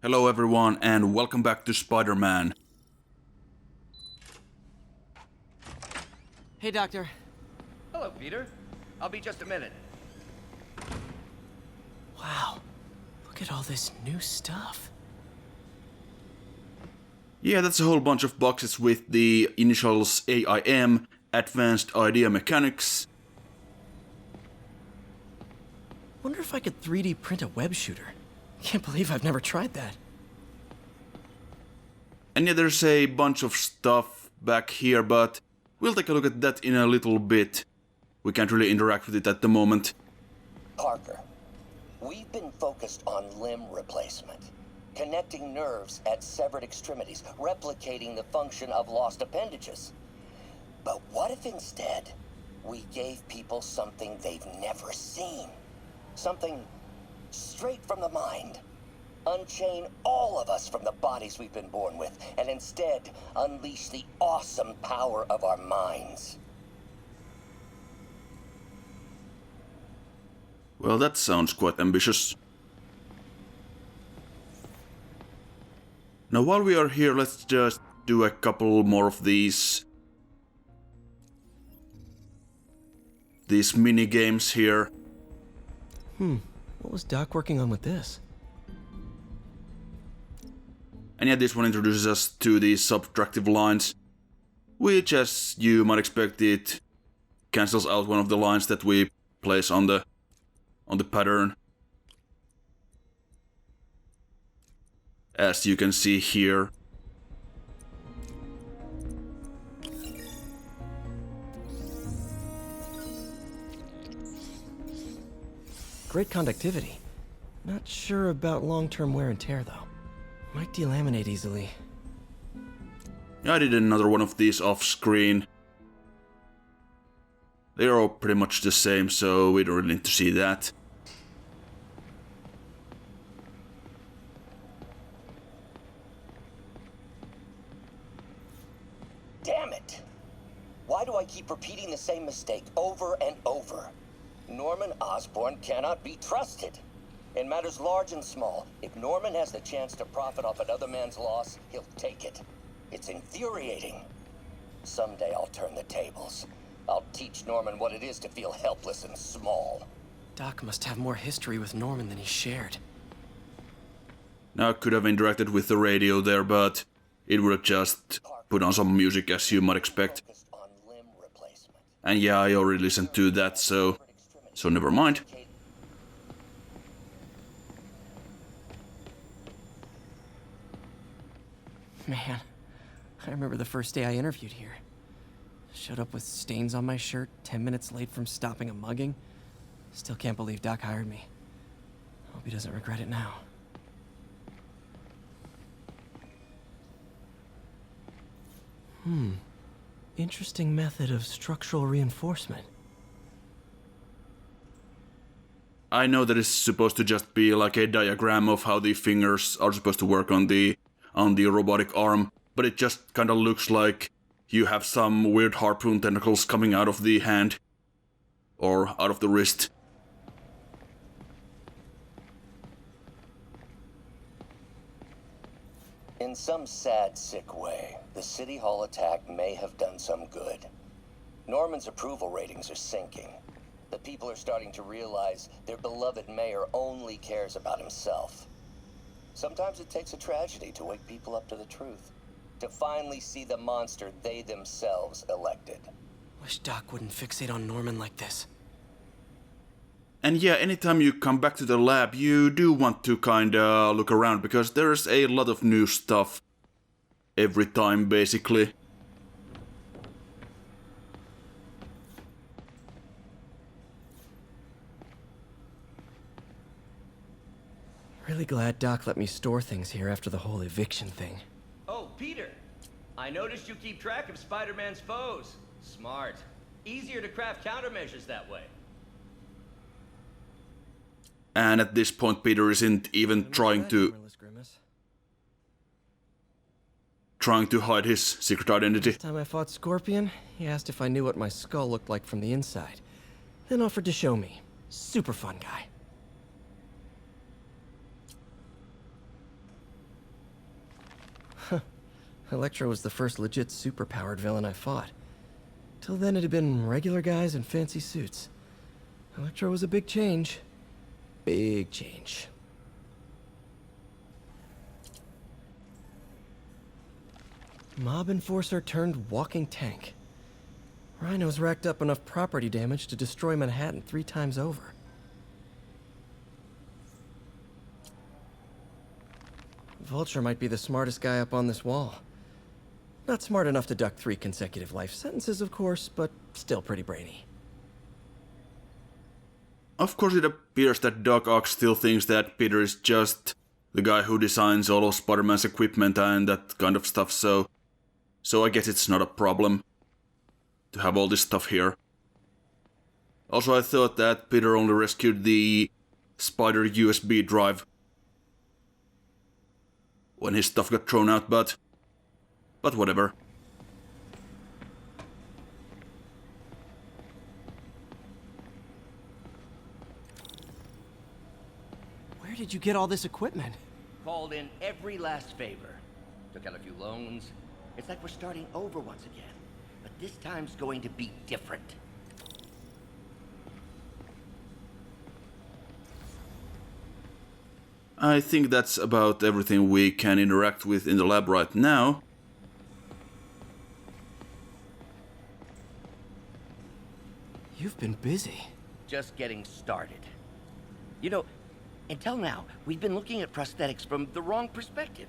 Hello everyone and welcome back to Spider-Man. Hey, Doctor. Hello, Peter. I'll be just a minute. Wow. Look at all this new stuff. Yeah, that's a whole bunch of boxes with the initials AIM, Advanced Idea Mechanics. Wonder if I could 3D print a web shooter. Can't believe I've never tried that. And yeah, there's a bunch of stuff back here, but we'll take a look at that in a little bit. We can't really interact with it at the moment. Parker, we've been focused on limb replacement, connecting nerves at severed extremities, replicating the function of lost appendages. But what if instead we gave people something they've never seen? Something straight from the mind. Unchain all of us from the bodies we've been born with, and instead unleash the awesome power of our minds. Well, that sounds quite ambitious. Now while we are here, let's just do a couple more of these mini games here. What was Doc working on with this? And yeah, this one introduces us to the subtractive lines, which, as you might expect, it cancels out one of the lines that we place on the pattern. As you can see here. Great conductivity. Not sure about long-term wear and tear, though. Might delaminate easily. I did another one of these off-screen. They're all pretty much the same, so we don't really need to see that. Damn it! Why do I keep repeating the same mistake over and over? Norman Osborn cannot be trusted. In matters large and small, if Norman has the chance to profit off another man's loss, he'll take it. It's infuriating. Someday I'll turn the tables. I'll teach Norman what it is to feel helpless and small. Doc must have more history with Norman than he shared. Now I could have interacted with the radio there, but it would have just put on some music, as you might expect. Focused on limb replacement. And yeah, I already listened to that, so never mind. Man, I remember the first day I interviewed here. Showed up with stains on my shirt, 10 minutes late from stopping a mugging. Still can't believe Doc hired me. Hope he doesn't regret it now. Interesting method of structural reinforcement. I know that it's supposed to just be like a diagram of how the fingers are supposed to work on the robotic arm, but it just kind of looks like you have some weird harpoon tentacles coming out of the hand or out of the wrist. In some sad, sick way, the City Hall attack may have done some good. Norman's approval ratings are sinking. The people are starting to realize their beloved mayor only cares about himself. Sometimes it takes a tragedy to wake people up to the truth, to finally see the monster they themselves elected. Wish Doc wouldn't fixate on Norman like this. And yeah, anytime you come back to the lab, you do want to kinda look around, because there's a lot of new stuff every time, basically. Really glad Doc let me store things here after the whole eviction thing. Oh, Peter. I noticed you keep track of Spider-Man's foes. Smart. Easier to craft countermeasures that way. And at this point, Peter isn't even trying to hide his secret identity. Last time I fought Scorpion, he asked if I knew what my skull looked like from the inside. Then offered to show me. Super fun guy. Electro was the first legit superpowered villain I fought. Till then it had been regular guys in fancy suits. Electro was a big change. Big change. Mob enforcer turned walking tank. Rhino's racked up enough property damage to destroy Manhattan 3 times over. Vulture might be the smartest guy up on this wall. Not smart enough to duck 3 consecutive life sentences, of course, but still pretty brainy. Of course, it appears that Doc Ock still thinks that Peter is just the guy who designs all of Spider-Man's equipment and that kind of stuff, so I guess it's not a problem to have all this stuff here. Also, I thought that Peter only rescued the Spider USB drive when his stuff got thrown out, but whatever. Where did you get all this equipment? Called in every last favor. Took out a few loans. It's like we're starting over once again. But this time's going to be different. I think that's about everything we can interact with in the lab right now. You've been busy. Just getting started. You know, until now, we've been looking at prosthetics from the wrong perspective.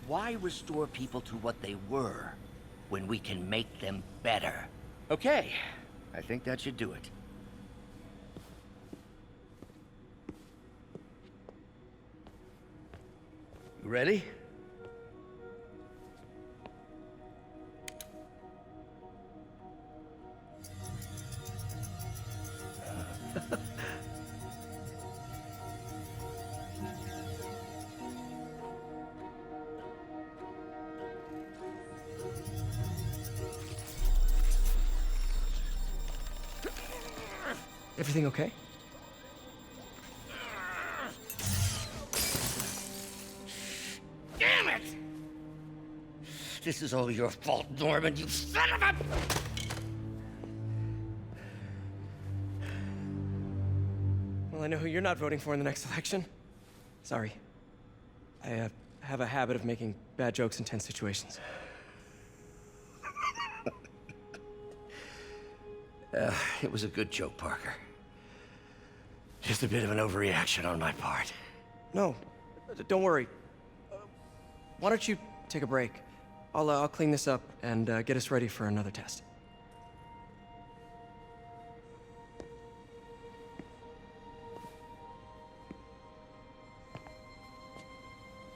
Why restore people to what they were when we can make them better? Okay, I think that should do it. You ready? Everything okay? Damn it! This is all your fault, Norman, you son of a... Well, I know who you're not voting for in the next election. Sorry. I have a habit of making bad jokes in tense situations. It was a good joke, Parker. Just a bit of an overreaction on my part. No, don't worry. Why don't you take a break? I'll clean this up and get us ready for another test.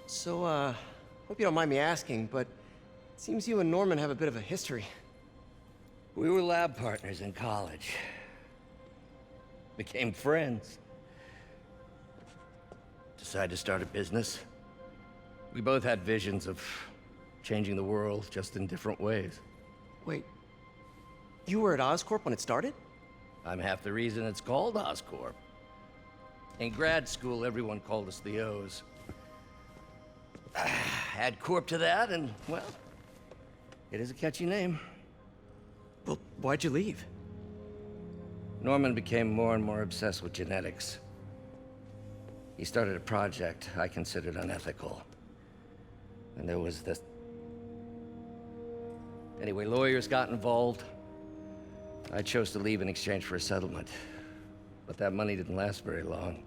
So, hope you don't mind me asking, but it seems you and Norman have a bit of a history. We were lab partners in college. Became friends. Decided to start a business. We both had visions of changing the world, just in different ways. Wait, you were at Oscorp when it started? I'm half the reason it's called Oscorp. In grad school, everyone called us the O's. Add Corp to that, and, well, it is a catchy name. Well, why'd you leave? Norman became more and more obsessed with genetics. He started a project I considered unethical. And there was this... Anyway, lawyers got involved. I chose to leave in exchange for a settlement. But that money didn't last very long.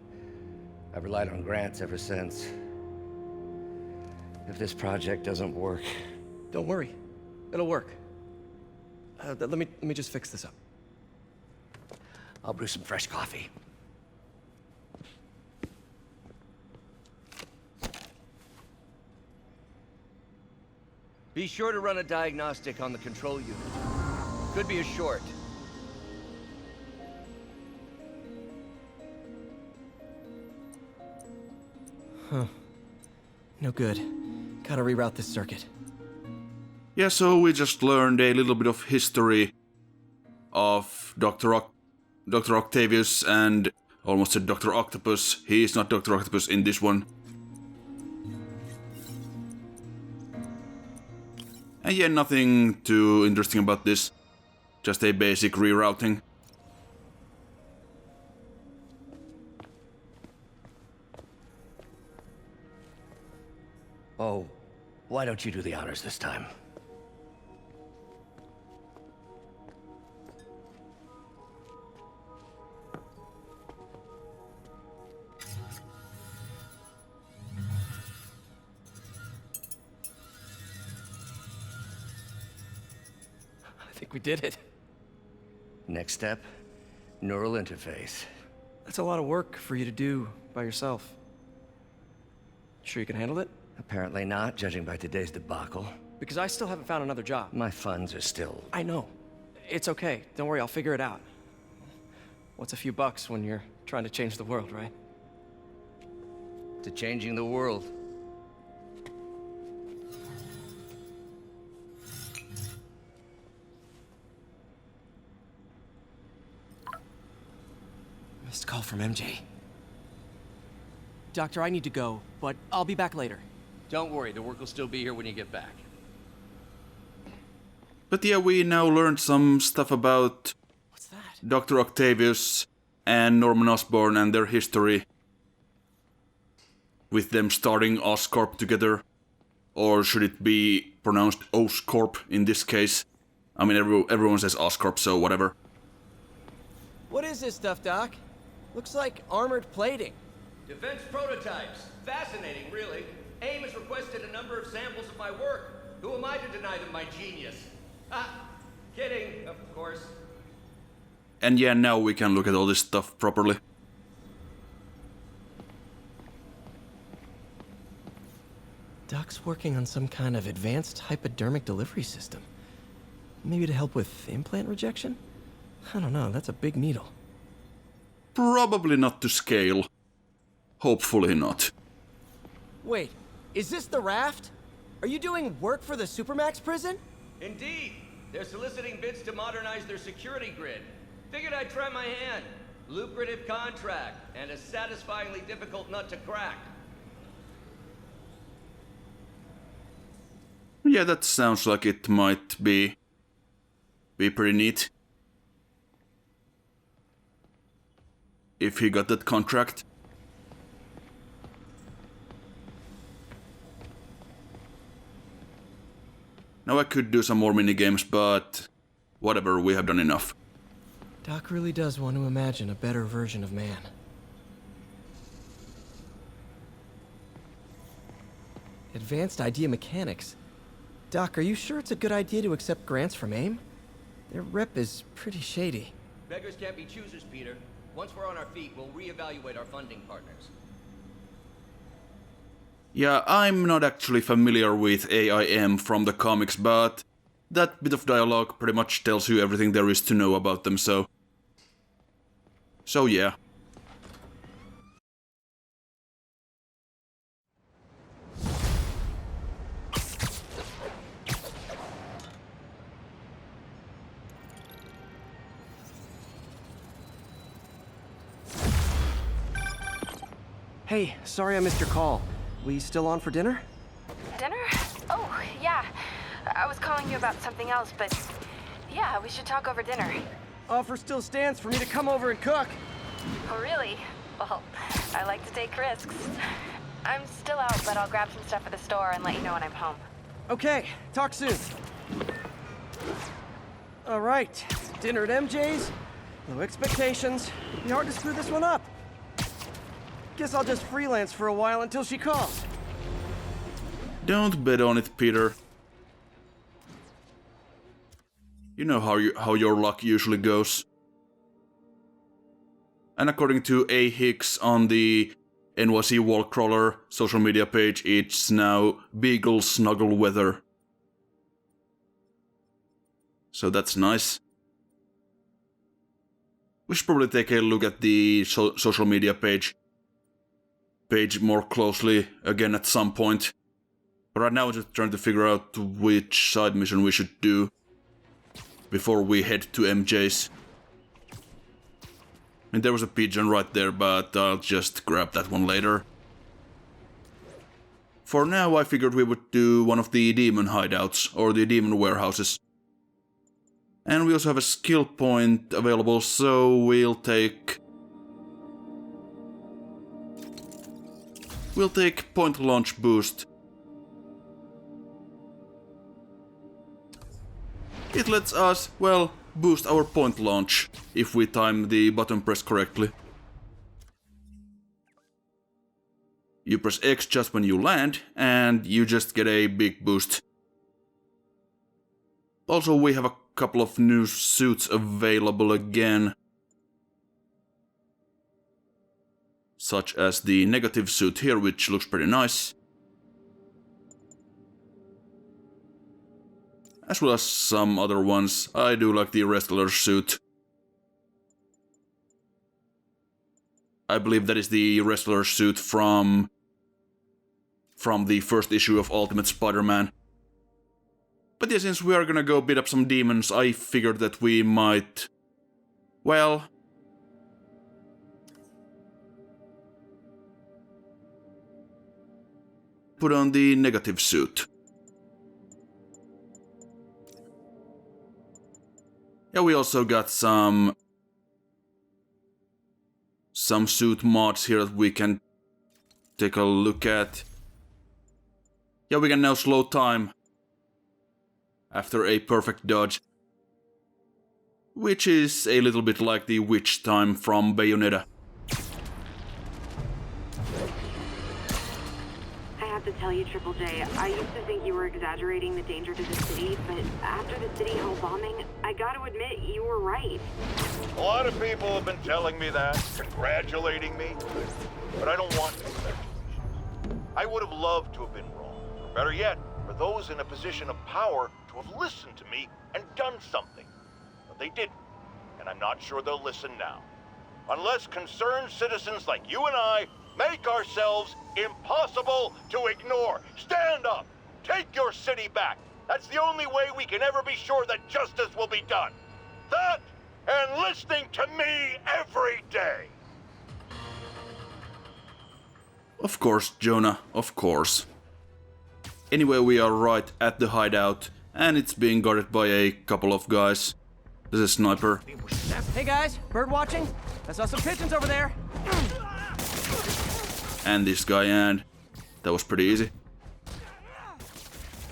I've relied on grants ever since. If this project doesn't work... Don't worry. It'll work. Let me just fix this up. I'll brew some fresh coffee. Be sure to run a diagnostic on the control unit. Could be a short. Huh. No good. Gotta reroute this circuit. Yeah, so we just learned a little bit of history of Dr. Octavius and almost said Dr. Octopus. He is not Dr. Octopus in this one. And yeah, nothing too interesting about this. Just a basic rerouting. Oh, why don't you do the honors this time? I think we did it. Next step, neural interface. That's a lot of work for you to do by yourself. Sure you can handle it? Apparently not, judging by today's debacle. Because I still haven't found another job. My funds are still... I know. It's okay. Don't worry, I'll figure it out. What's a few bucks when you're trying to change the world, right? to changing the world. Missed call from MJ. Doctor, I need to go, but I'll be back later. Don't worry, the work will still be here when you get back. But yeah, we now learned some stuff about What's that? Dr. Octavius and Norman Osborn and their history. With them starting Oscorp together. Or should it be pronounced Oscorp in this case? I mean, everyone says Oscorp, so whatever. What is this stuff, Doc? Looks like armored plating. Defense prototypes. Fascinating, really. AIM has requested a number of samples of my work. Who am I to deny them my genius? Ah, kidding, of course. And yeah, now we can look at all this stuff properly. Doc's working on some kind of advanced hypodermic delivery system. Maybe to help with implant rejection? I don't know, that's a big needle. Probably not to scale. Hopefully not. Wait, is this the raft? Are you doing work for the Supermax prison? Indeed. They're soliciting bids to modernize their security grid. Figured I'd try my hand. Lucrative contract, and a satisfyingly difficult nut to crack. Yeah, that sounds like it might be pretty neat. If he got that contract. Now I could do some more minigames, but whatever, we have done enough. Doc really does want to imagine a better version of man. Advanced idea mechanics. Doc, are you sure it's a good idea to accept grants from AIM? Their rep is pretty shady. Beggars can't be choosers, Peter. Once we're on our feet, we'll reevaluate our funding partners. Yeah, I'm not actually familiar with AIM from the comics, but that bit of dialogue pretty much tells you everything there is to know about them, so yeah. Hey, sorry I missed your call. We still on for dinner? Dinner? Oh, yeah. I was calling you about something else, but yeah, we should talk over dinner. Offer still stands for me to come over and cook. Oh, really? Well, I like to take risks. I'm still out, but I'll grab some stuff at the store and let you know when I'm home. Okay, talk soon. All right, dinner at MJ's. No expectations. Be hard to screw this one up. Guess I'll just freelance for a while until she calls. Don't bet on it, Peter. You know how your luck usually goes. And according to A. Hicks on the NYC Wallcrawler social media page, it's now Beagle Snuggle weather. So that's nice. We should probably take a look at the social media page more closely again at some point. But right now we're just trying to figure out which side mission we should do before we head to MJ's. I mean, there was a pigeon right there, but I'll just grab that one later. For now, I figured we would do one of the demon hideouts, or the demon warehouses. And we also have a skill point available, so we'll take point launch boost. It lets us, well, boost our point launch, if we time the button press correctly. You press X just when you land, and you just get a big boost. Also, we have a couple of new suits available again. Such as the negative suit here, which looks pretty nice. As well as some other ones. I do like the wrestler suit. I believe that is the wrestler suit from the first issue of Ultimate Spider-Man. But yeah, since we are gonna go beat up some demons, I figured that we might... well... put on the negative suit. Yeah, we also got some suit mods here that we can take a look at. Yeah, we can now slow time after a perfect dodge, which is a little bit like the witch time from Bayonetta. I have to tell you, Triple J, I used to think you were exaggerating the danger to the city, but after the City Hall bombing, I gotta admit, you were right. A lot of people have been telling me that, congratulating me, but I don't want to. I would have loved to have been wrong, or better yet, for those in a position of power to have listened to me and done something. But they didn't, and I'm not sure they'll listen now. Unless concerned citizens like you and I make ourselves impossible to ignore. Stand up! Take your city back! That's the only way we can ever be sure that justice will be done. That, and listening to me every day! Of course, Jonah, of course. Anyway, we are right at the hideout, and it's being guarded by a couple of guys. There's a sniper. Hey guys, bird watching? I saw some pigeons over there. And this guy, and that was pretty easy.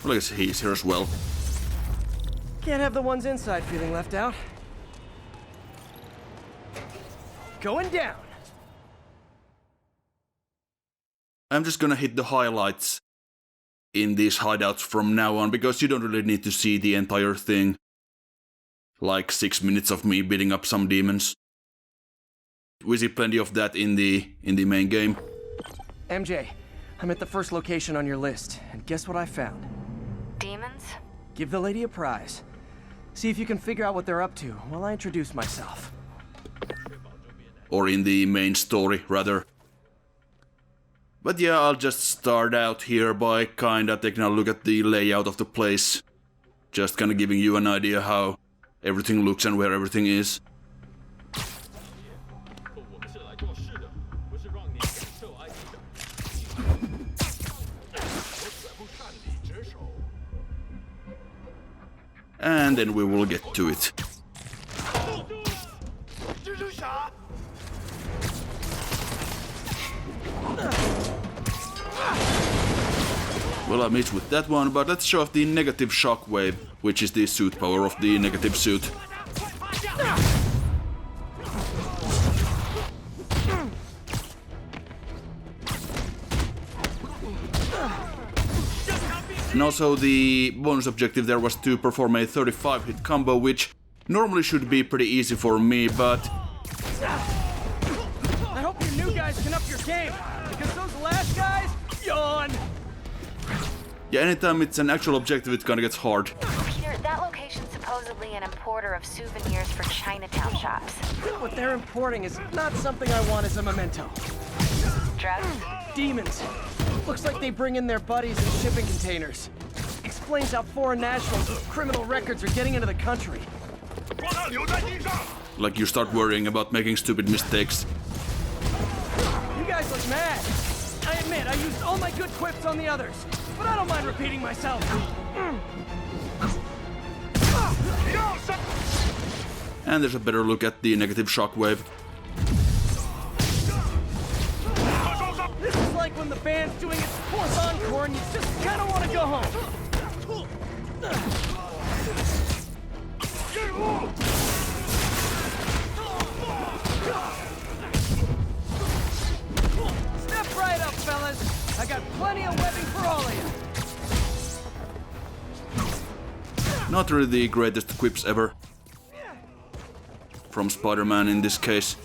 Well, I guess he's here as well. Can't have the ones inside feeling left out. Going down. I'm just gonna hit the highlights in these hideouts from now on, because you don't really need to see the entire thing. Like 6 minutes of me beating up some demons. We see plenty of that in the main game. MJ, I'm at the first location on your list, and guess what I found? Demons? Give the lady a prize. See if you can figure out what they're up to while I introduce myself. Or in the main story, rather. But yeah, I'll just start out here by kinda taking a look at the layout of the place. Just kinda giving you an idea how everything looks and where everything is. And then we will get to it. Well, I missed with that one, but let's show off the negative shockwave, which is the suit power of the negative suit. And also the bonus objective there was to perform a 35 hit combo, which normally should be pretty easy for me, but... I hope you new guys can up your game, because those last guys, yawn! Yeah, anytime it's an actual objective, it kinda gets hard. Peter, that location's supposedly an importer of souvenirs for Chinatown shops. What they're importing is not something I want as a memento. Drugs? Demons. Looks like they bring in their buddies in shipping containers. Explains how foreign nationals with criminal records are getting into the country. Like you start worrying about making stupid mistakes. You guys look mad. I admit I used all my good quips on the others, but I don't mind repeating myself. And there's a better look at the negative shockwave. This is like when the band's doing its fourth encore and you just kind of want to go home. Step right up, fellas. I got plenty of webbing for all of you. Not really the greatest quips ever. From Spider-Man in this case.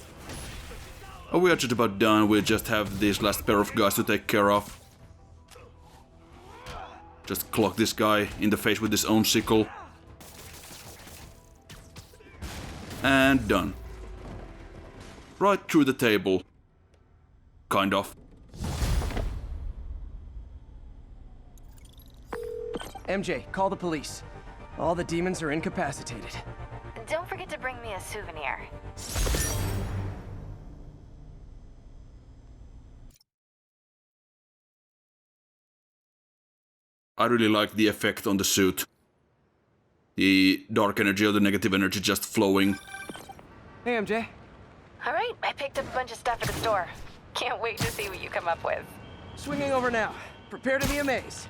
Oh, we are just about done, we just have this last pair of guys to take care of. Just clock this guy in the face with his own sickle. And done. Right through the table. Kind of. MJ, call the police. All the demons are incapacitated. Don't forget to bring me a souvenir. I really like the effect on the suit. The dark energy or the negative energy just flowing. Hey, MJ. All right, I picked up a bunch of stuff at the store. Can't wait to see what you come up with. Swinging over now. Prepare to be amazed.